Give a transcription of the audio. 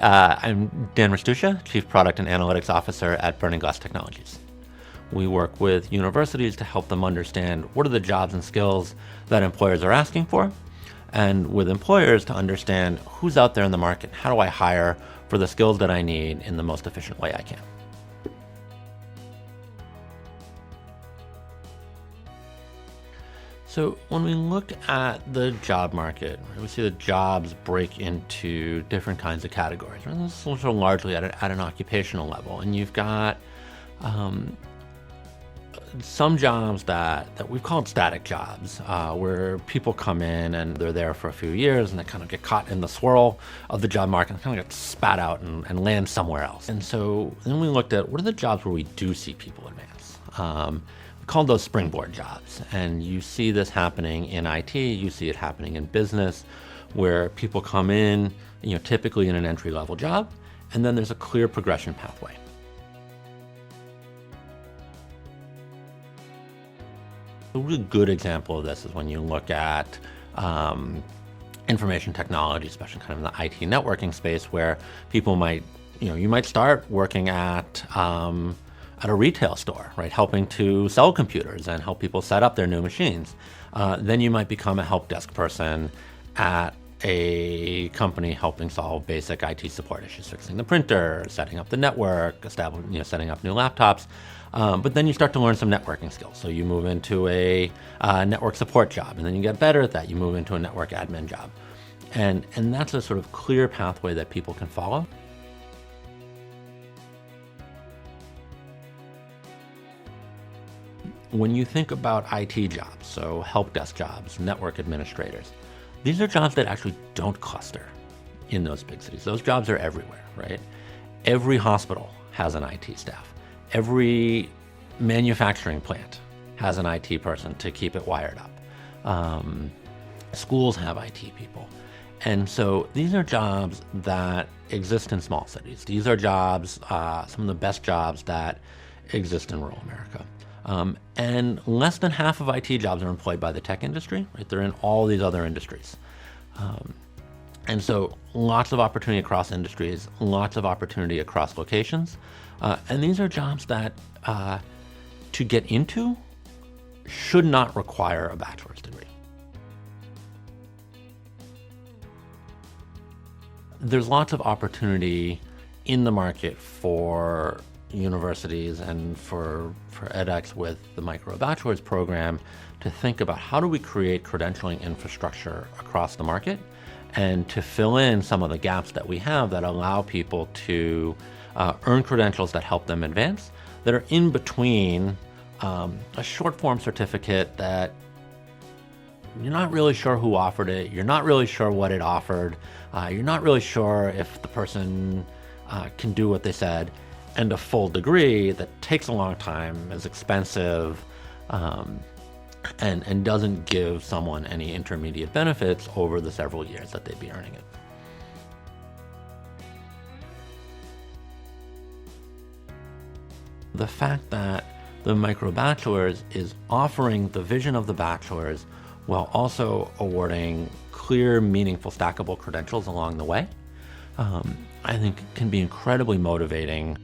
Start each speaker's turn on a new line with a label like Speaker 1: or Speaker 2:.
Speaker 1: I'm Dan Restuccia, Chief Product and Analytics Officer at Burning Glass Technologies. We work with universities to help them understand what are the jobs and skills that employers are asking for, and with employers to understand who's out there in the market, how do I hire for the skills that I need in the most efficient way I can. So when we look at the job market, we see that jobs break into different kinds of categories. And this is also largely at an occupational level. And you've got some jobs that we've called static jobs, where people come in and they're there for a few years and they kind of get caught in the swirl of the job market and kind of get spat out and land somewhere else. And so then we looked at what are the jobs where we do see people advance. Called those springboard jobs. And you see this happening in IT, you see it happening in business, where people come in, typically in an entry-level job, and then there's a clear progression pathway. A really good example of this is when you look at information technology, especially kind of in the IT networking space, where people might, you might start working at a retail store, right? Helping to sell computers and help people set up their new machines. Then you might become a help desk person at a company helping solve basic IT support issues, fixing the printer, setting up the network, setting up new laptops. But then you start to learn some networking skills. So you move into a network support job, and then you get better at that. You move into a network admin job. And that's a sort of clear pathway that people can follow. When you think about IT jobs, so help desk jobs, network administrators, these are jobs that actually don't cluster in those big cities. Those jobs are everywhere, right? Every hospital has an IT staff. Every manufacturing plant has an IT person to keep it wired up. Schools have IT people. And so these are jobs that exist in small cities. These are jobs, some of the best jobs that exist in rural America. And less than half of IT jobs are employed by the tech industry, right? They're in all these other industries. And so lots of opportunity across industries, lots of opportunity across locations. And these are jobs that to get into should not require a bachelor's degree. There's lots of opportunity in the market for universities and for edX with the MicroBachelors program to think about how do we create credentialing infrastructure across the market and to fill in some of the gaps that we have that allow people to earn credentials that help them advance, that are in between a short form certificate that you're not really sure who offered it, you're not really sure what it offered, you're not really sure if the person can do what they said, and a full degree that takes a long time, is expensive, and doesn't give someone any intermediate benefits over the several years that they'd be earning it. The fact that the MicroBachelors is offering the vision of the bachelor's while also awarding clear, meaningful, stackable credentials along the way, I think can be incredibly motivating